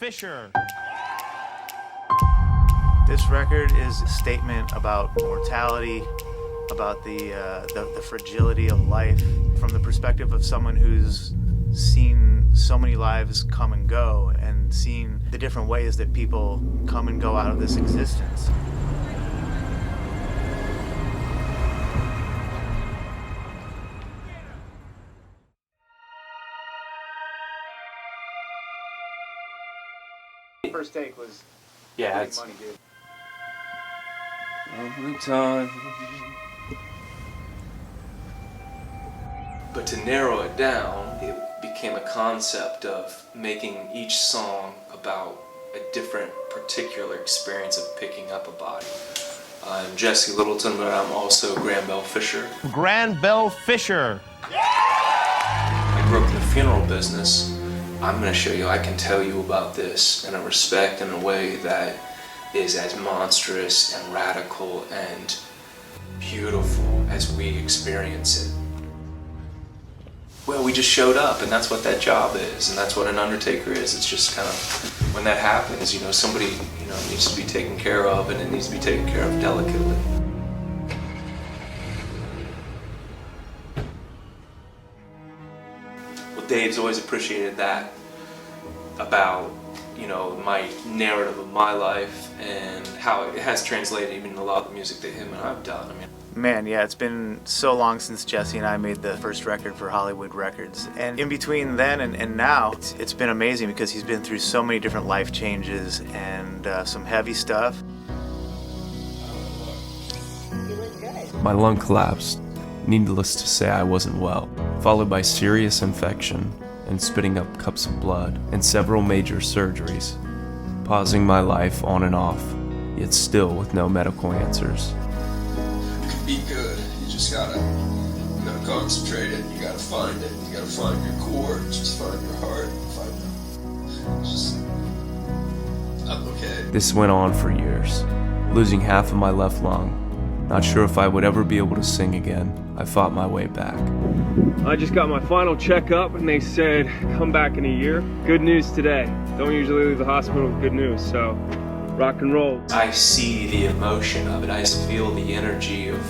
Fisher. This record is a statement about mortality, about the fragility of life, from the perspective of someone who's seen so many lives come and go, and seen the different ways that people come and go out of this existence. First take was it's money, dude. all the time. But to narrow it down, it became a concept of making each song about a different particular experience of picking up a body. I'm Jesse Littleton, but I'm also Gran Bel Fisher. Gran Bel Fisher. I grew up in the funeral business. I'm going to show you, I can tell you about this in a respect, in a way that is as monstrous and radical and beautiful as we experience it. Well, we just showed up, and that's what that job is, and that's what an Undertaker is. It's just kind of, when that happens, somebody, needs to be taken care of, and it needs to be taken care of delicately. Well, Dave's always appreciated that about, my narrative of my life and how it has translated even in a lot of the music that him and I've done. Man, yeah, it's been so long since Jesse and I made the first record for Hollywood Records. And in between then and now, it's been amazing because he's been through so many different life changes and some heavy stuff. My lung collapsed. Needless to say, I wasn't well, followed by serious infection and spitting up cups of blood and several major surgeries, pausing my life on and off, yet still with no medical answers. You can be good, you just gotta concentrate it, you gotta find it, you gotta find your core, just find your heart, I'm okay. This went on for years, losing half of my left lung. Not sure if I would ever be able to sing again. I fought my way back. I just got my final checkup and they said, come back in a year. Good news today. Don't usually leave the hospital with good news, so rock and roll. I see the emotion of it. I just feel the energy of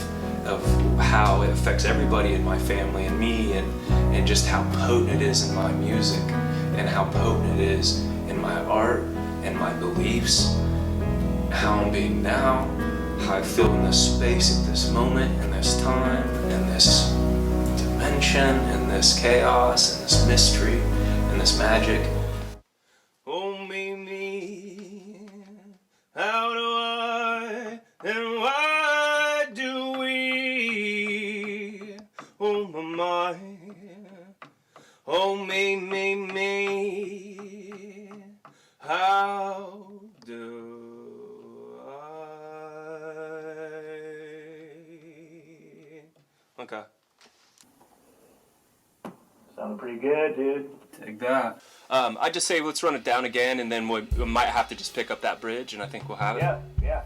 how it affects everybody in my family and me, and just how potent it is in my music, and how potent it is in my art and my beliefs, how I'm being now, how I feel in this space at this moment, in this time, in this dimension, in this chaos, in this mystery, in this magic. Oh, me, how do I, and why do we, oh my, oh me, how do Okay. Sounded pretty good, dude. Take that. I'd just say let's run it down again, and then we might have to just pick up that bridge, and I think we'll have it. Yeah.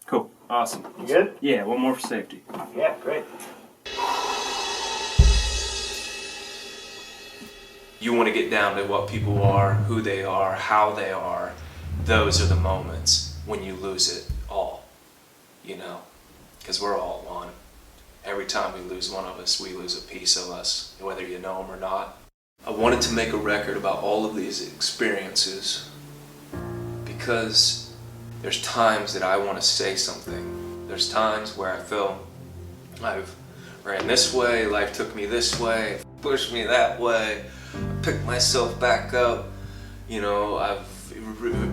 Cool, awesome. You good? Yeah, one more for safety. Yeah, great. You want to get down to what people are, who they are, how they are. Those are the moments when you lose it all, because we're all one. Every time we lose one of us, we lose a piece of us, whether you know them or not. I wanted to make a record about all of these experiences because there's times that I want to say something. There's times where I feel I've ran this way, life took me this way, pushed me that way. Picked myself back up, I've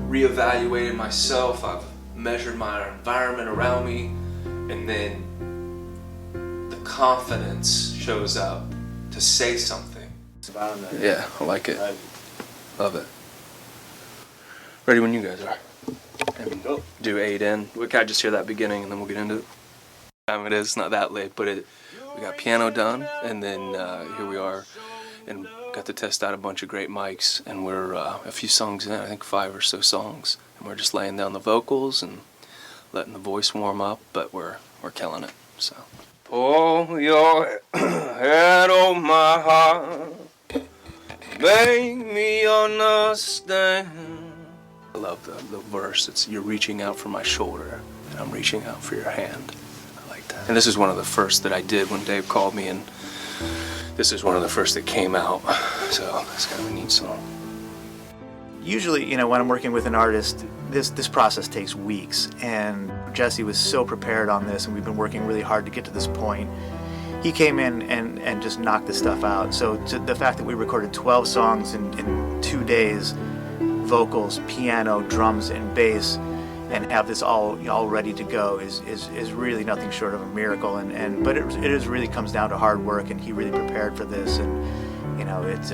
reevaluated myself, I've measured my environment around me, and then the confidence shows up to say something. Yeah, I like it. Love it. Ready when you guys are. And Go. do 8 in. We can just hear that beginning and then we'll get into it. It is not that late, but we got piano done, and then here we are, and got to test out a bunch of great mics, and we're a few songs in, I think 5 or so songs, and we're just laying down the vocals and letting the voice warm up, but we're we're killing it. So pull your head on my heart, make me understand. I love the verse. It's you're reaching out for my shoulder, and I'm reaching out for your hand. I like that. And this is one of the first that I did when Dave called me, and this is one of the first that came out. So it's kind of a neat song. Usually, you know, when I'm working with an artist, this process takes weeks, and Jesse was so prepared on this, and we've been working really hard to get to this point. He came in and just knocked this stuff out. So the fact that we recorded 12 songs in 2 days, vocals, piano, drums, and bass, and have this all ready to go is really nothing short of a miracle. But it is really comes down to hard work, and he really prepared for this, and you know it's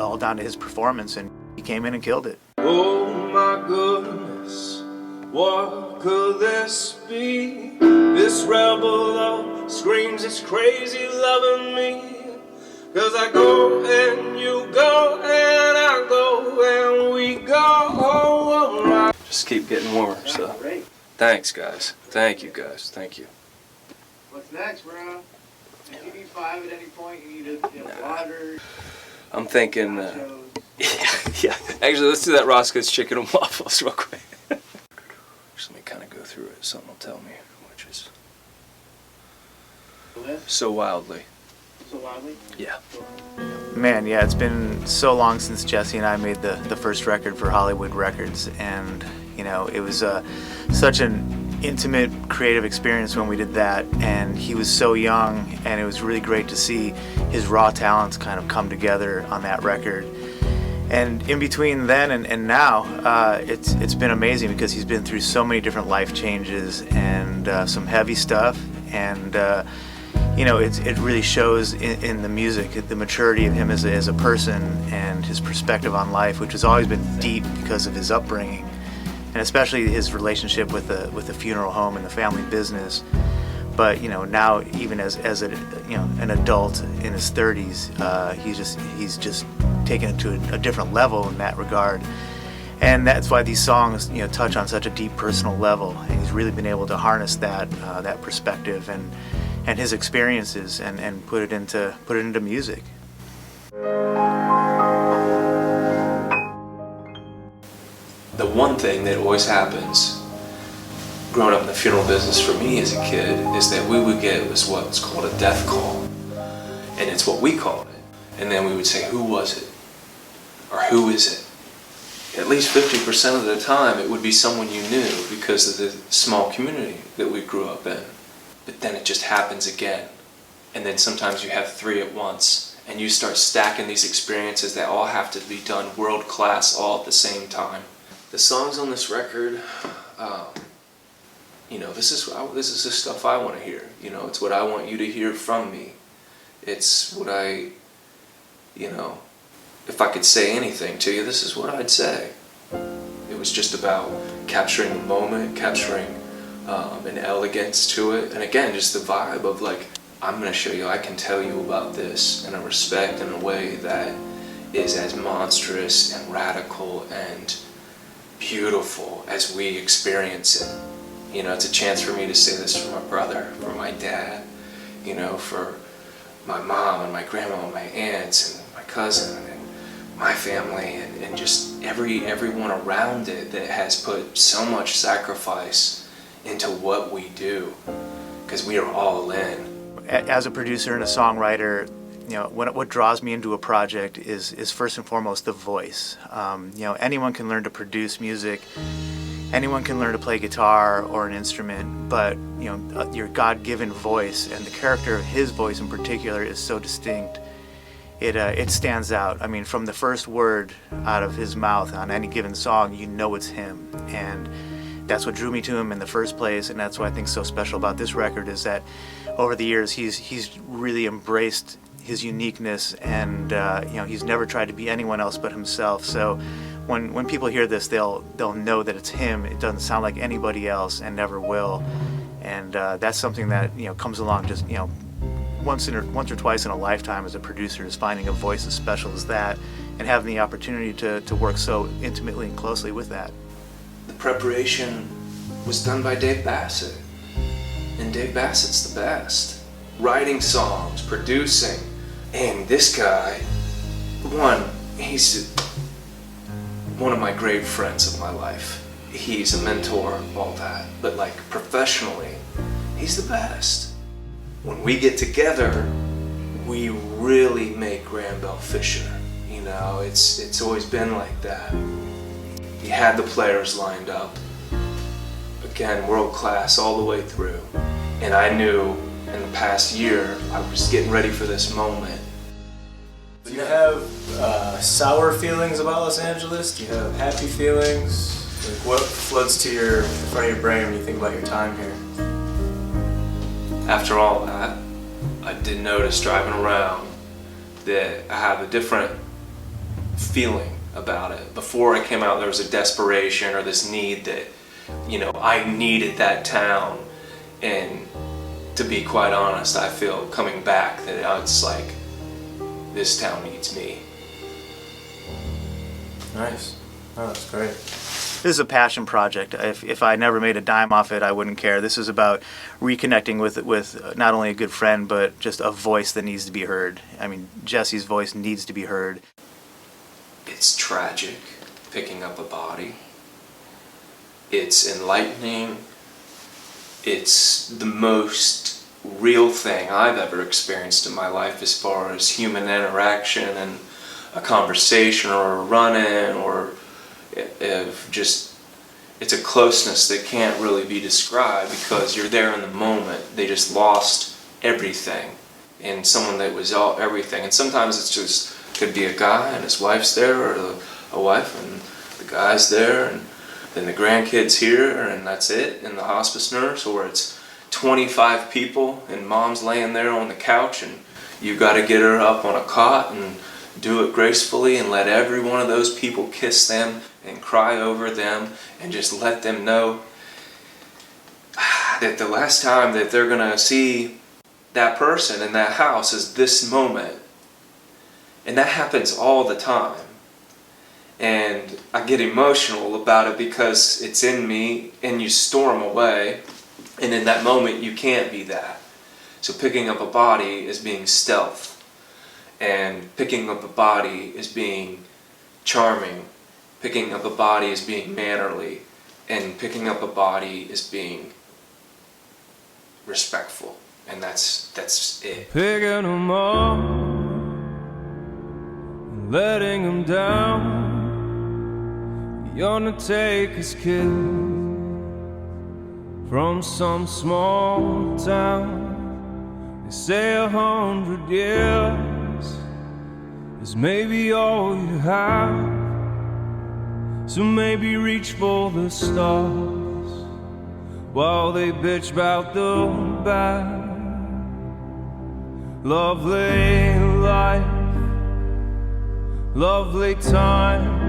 all down to his performance, and he came in and killed it. Oh my goodness, what could this be? This rebel love screams it's crazy loving me. 'Cause I go and you go and I go and we go all right. Just keep getting more, so. Thanks, guys. Thank you, guys. Thank you. What's next, bro? If you need 5 at any point, you need water. I'm thinking, yeah. Actually, let's do that Roscoe's Chicken and Waffles real quick. Just let me kind of go through it. Something will tell me, which is So Wildly. So Wildly? Yeah. Man, yeah, it's been so long since Jesse and I made the first record for Hollywood Records, and you know, it was such an intimate, creative experience when we did that, and he was so young, and it was really great to see his raw talents kind of come together on that record. And in between then and now, it's been amazing because he's been through so many different life changes and some heavy stuff, and you know, it really shows in the music, the maturity of him as a person and his perspective on life, which has always been deep because of his upbringing, and especially his relationship with the funeral home and the family business. But you know, now even as a an adult in his 30s, he's just taken it to a different level in that regard. And that's why these songs, you know, touch on such a deep personal level, and he's really been able to harness that perspective and his experiences and put it into music. The one thing that always happens growing up in the funeral business for me as a kid is that we would get what's called a death call, and it's what we called it. And then we would say, who was it? Or who is it? At least 50% of the time it would be someone you knew because of the small community that we grew up in. But then it just happens again. And then sometimes you have 3 at once, and you start stacking these experiences that all have to be done world class all at the same time. The songs on this record, you know, this is the stuff I want to hear. You know, it's what I want you to hear from me. It's what I, you know, if I could say anything to you, this is what I'd say. It was just about capturing the moment, capturing an elegance to it, and again, just the vibe of like, I'm going to show you, I can tell you about this in a respect, in a way that is as monstrous and radical and beautiful as we experience it. You know, it's a chance for me to say this for my brother, for my dad, you know, for my mom and my grandma and my aunts and my cousin and my family and just everyone around it that has put so much sacrifice into what we do, because we are all in. As a producer and a songwriter, you know, what draws me into a project is first and foremost the voice. You know, anyone can learn to produce music, anyone can learn to play guitar or an instrument, but you know, your God-given voice and the character of his voice in particular is so distinct. It stands out. I mean, from the first word out of his mouth on any given song, you know it's him, and that's what drew me to him in the first place, and that's what I think is so special about this record is that over the years he's really embraced his uniqueness, and you know, he's never tried to be anyone else but himself. So when people hear this, they'll know that it's him. It doesn't sound like anybody else and never will, and that's something that, you know, comes along just, you know, once or twice in a lifetime as a producer, is finding a voice as special as that and having the opportunity to work so intimately and closely with that. The preparation was done by Dave Bassett. And Dave Bassett's the best. Writing songs, producing. And this guy, he's one of my great friends of my life. He's a mentor, all that. But like professionally, he's the best. When we get together, we really make Gran Bel Fisher. You know, it's always been like that. He had the players lined up. Again, world class all the way through. And I knew in the past year, I was getting ready for this moment. Do you have sour feelings about Los Angeles? Do you have happy feelings? Like what floats to the front of your brain when you think about your time here? After all that, I did notice driving around that I have a different feeling about it. Before I came out, there was a desperation or this need that, you know, I needed that town. And to be quite honest, I feel coming back that it's like, this town needs me. Nice. Oh, that's great. This is a passion project. If I never made a dime off it, I wouldn't care. This is about reconnecting with not only a good friend, but just a voice that needs to be heard. I mean, Jesse's voice needs to be heard. It's tragic, picking up a body. It's enlightening. It's the most real thing I've ever experienced in my life as far as human interaction and a conversation or a run-in or it's a closeness that can't really be described because you're there in the moment. They just lost everything in someone that was all everything. And sometimes it's just could be a guy and his wife's there, or a wife and the guy's there, and then the grandkids here, and that's it, and the hospice nurse, or it's 25 people and mom's laying there on the couch and you got to get her up on a cot and do it gracefully and let every one of those people kiss them and cry over them and just let them know that the last time that they're going to see that person in that house is this moment. And that happens all the time. And I get emotional about it because it's in me, and you storm away, and in that moment you can't be that. So picking up a body is being stealth, and picking up a body is being charming, picking up a body is being mannerly, and picking up a body is being respectful. And that's it. Picking them up and letting them down. The Undertaker's kid from some small town. They say 100 years is maybe all you have. So maybe reach for the stars while they bitch about the bad. Lovely life, lovely time,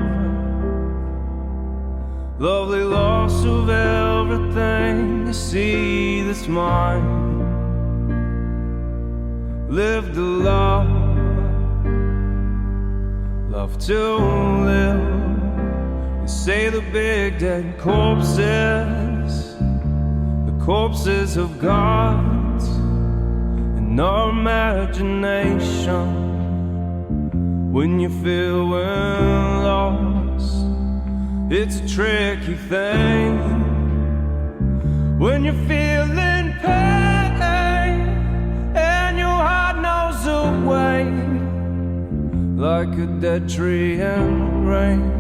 lovely loss of everything you see that's mine. Live the love, love to live. They say the big dead corpses, the corpses of gods in our imagination. When you feel we're lost, it's a tricky thing. When you're feeling pain and your heart knows the way, like a dead tree in rain.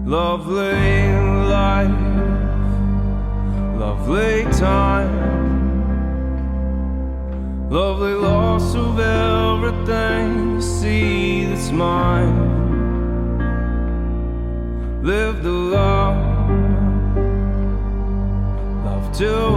Lovely life, lovely time, lovely loss of everything you see that's mine. Live the love, love to